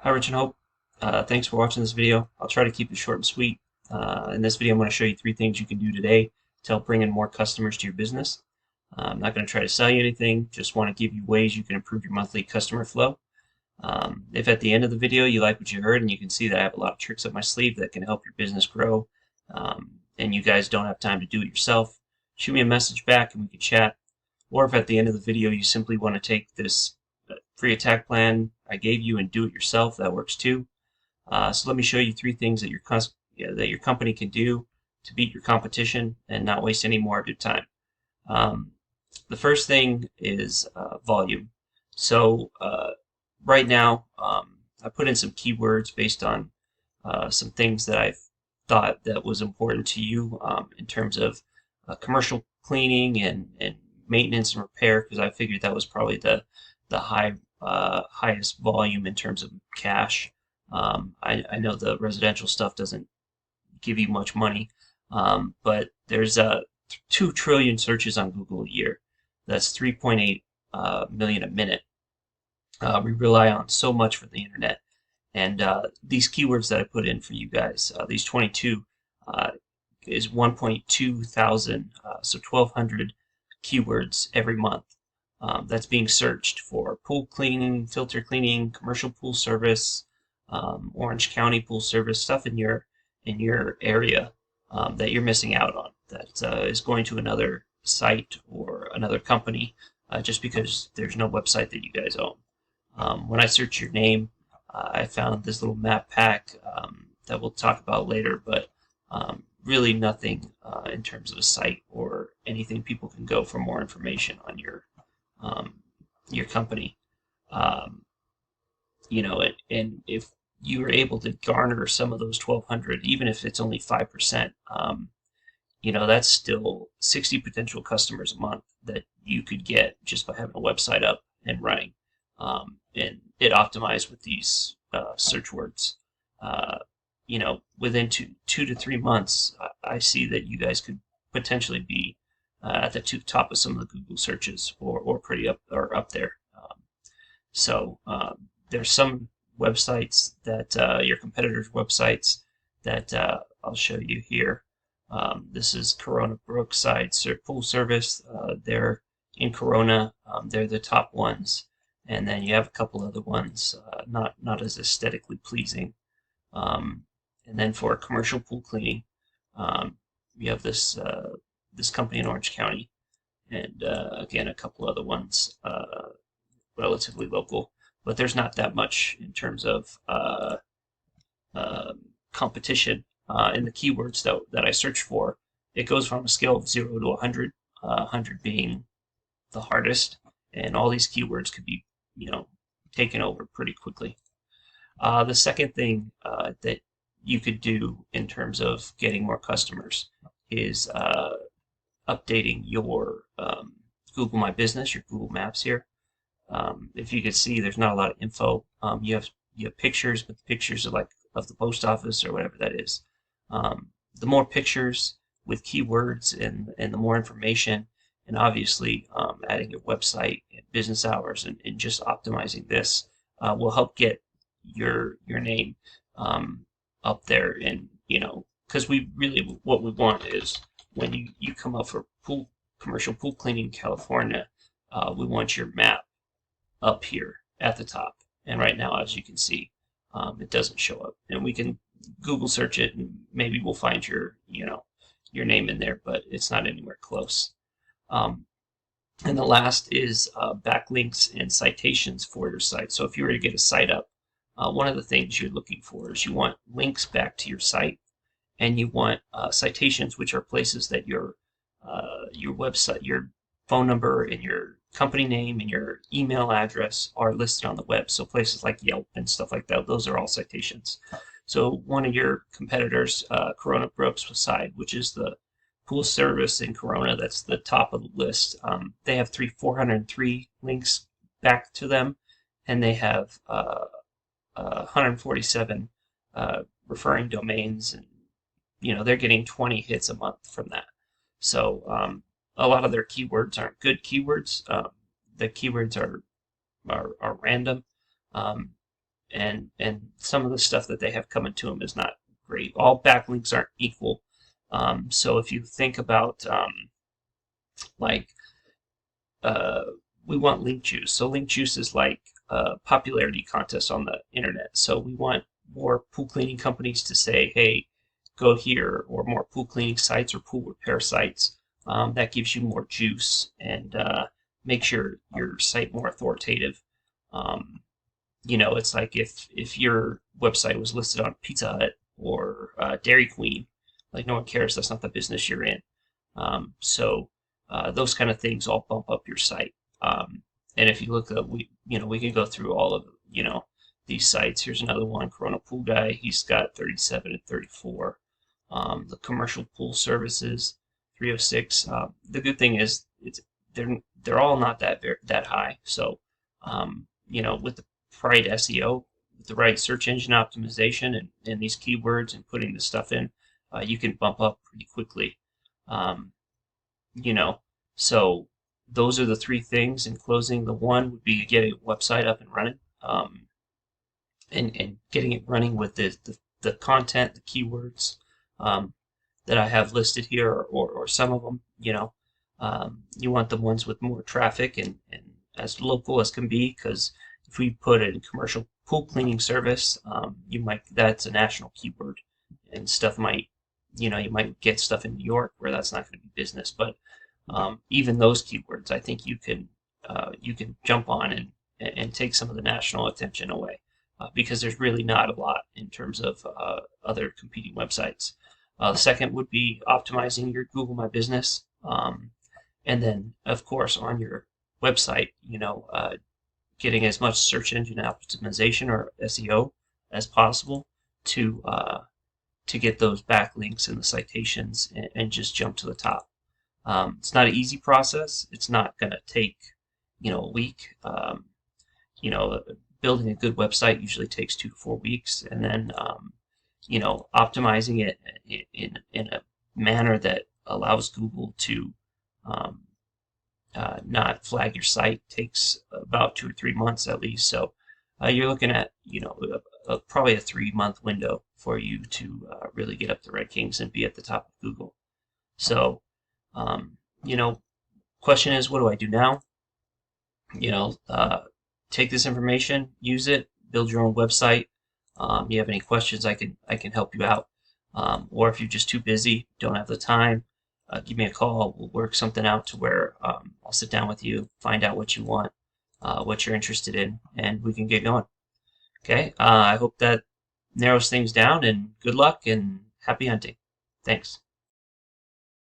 Hi, Rich and Hope. Thanks for watching this video. I'll try to keep it short and sweet. In this video, I'm going to show you 3 things you can do today to help bring in more customers to your business. I'm not going to try to sell you anything, just want to give you ways you can improve your monthly customer flow. If at the end of the video you like what you heard and you can see that I have a lot of tricks up my sleeve that can help your business grow, and you guys don't have time to do it yourself, shoot me a message back and we can chat. Or if at the end of the video you simply want to take this free attack plan I gave you and do it yourself, that works too. So let me show you 3 things that your company can do to beat your competition and not waste any more of your time. Um, the first thing is volume. So right now, I put in some keywords based on some things that I thought that was important to you in terms of commercial cleaning and maintenance and repair, because I figured that was probably the highest volume in terms of cash. I know the residential stuff doesn't give you much money, but there's 2 trillion searches on Google a year. That's 3.8 million a minute. We rely on so much for the internet. And these keywords that I put in for you guys, these 22, uh, is 1.2 thousand, so 1,200 keywords every month. That's being searched for pool cleaning, filter cleaning, commercial pool service, Orange County pool service, stuff in your area that you're missing out on. That is going to another site or another company just because there's no website that you guys own. When I search your name, I found this little map pack that we'll talk about later, but really nothing in terms of a site or anything people can go for more information on um, your company. Um, and if you were able to garner some of those 1,200, even if it's only 5%, that's still 60 potential customers a month that you could get just by having a website up and running. And it optimized with these search words. Within two to 3 months, I see that you guys could potentially be at the top of some of the Google searches, or pretty up there. There's some websites that your competitors' websites that I'll show you here. This is Corona Brookside Pool Service. They're in Corona. They're the top ones, and then you have a couple other ones not as aesthetically pleasing. And then for commercial pool cleaning, you have this company in Orange County, and again a couple other ones relatively local. But there's not that much in terms of uh, competition in the keywords that I search for. It goes from a scale of 0 to 100, 100 being the hardest, and all these keywords could be, taken over pretty quickly. The second thing that you could do in terms of getting more customers is updating your Google My Business, your Google Maps here. If you could see, there's not a lot of info. You have pictures, but the pictures are like of the post office or whatever that is. The more pictures with keywords and the more information, and obviously adding your website and business hours and just optimizing this will help get your name up there. And because we really, what we want is when you come up for commercial pool cleaning in California, we want your map up here at the top. And right now, as you can see, it doesn't show up. And we can Google search it, and maybe we'll find your name in there, but it's not anywhere close. Um, and the last is backlinks and citations for your site. So if you were to get a site up, one of the things you're looking for is you want links back to your site, and you want citations, which are places that your website, your phone number, and your company name and your email address are listed on the web. So places like Yelp and stuff like that, those are all citations. So one of your competitors, Corona Brookside, which is the pool service in Corona, that's the top of the list. They have 403 links back to them, and they have 147 referring domains, and they're getting 20 hits a month from that. So a lot of their keywords aren't good keywords. The keywords are random, um, and some of the stuff that they have coming to them is not great. All backlinks aren't equal. So if you think about like uh, we want link juice. So link juice is like a popularity contest on the internet. So we want more pool cleaning companies to say, hey, go here, or more pool cleaning sites or pool repair sites. That gives you more juice and makes your site more authoritative. Um, it's like if your website was listed on Pizza Hut or Dairy Queen, like no one cares. That's not the business you're in. So those kind of things all bump up your site. And if you look up, we can go through all of these sites. Here's another one, Corona Pool Guy. He's got 37 and 34. The commercial pool services, 306. The good thing is they're all not that high. So with the right SEO, with the right search engine optimization, and these keywords and putting the stuff in, you can bump up pretty quickly. Um, you know, so those are the three things. In closing, the one would be getting a website up and running, and getting it running with the content, the keywords um, that I have listed here, or some of them. You want the ones with more traffic and as local as can be, because if we put in commercial pool cleaning service, that's a national keyword, and stuff you might get stuff in New York where that's not going to be business. But even those keywords, I think you can jump on and take some of the national attention away, because there's really not a lot in terms of other competing websites. The second would be optimizing your Google My Business, and then of course on your website, getting as much search engine optimization or SEO as possible to get those backlinks and the citations, and just jump to the top. It's not an easy process. It's not going to take a week. You know, Building a good website usually takes 2 to 4 weeks, and then optimizing it in a manner that allows Google to um, not flag your site takes about 2 or 3 months at least. So you're looking at probably a 3 month window for you to really get up the rankings and be at the top of Google. So um, you know, question is, what do I do now? Take this information, use it, build your own website. You have any questions, I can help you out. Or if you're just too busy, don't have the time, give me a call. We'll work something out to where I'll sit down with you, find out what you want, what you're interested in, and we can get going. Okay. I hope that narrows things down, and good luck and happy hunting. Thanks.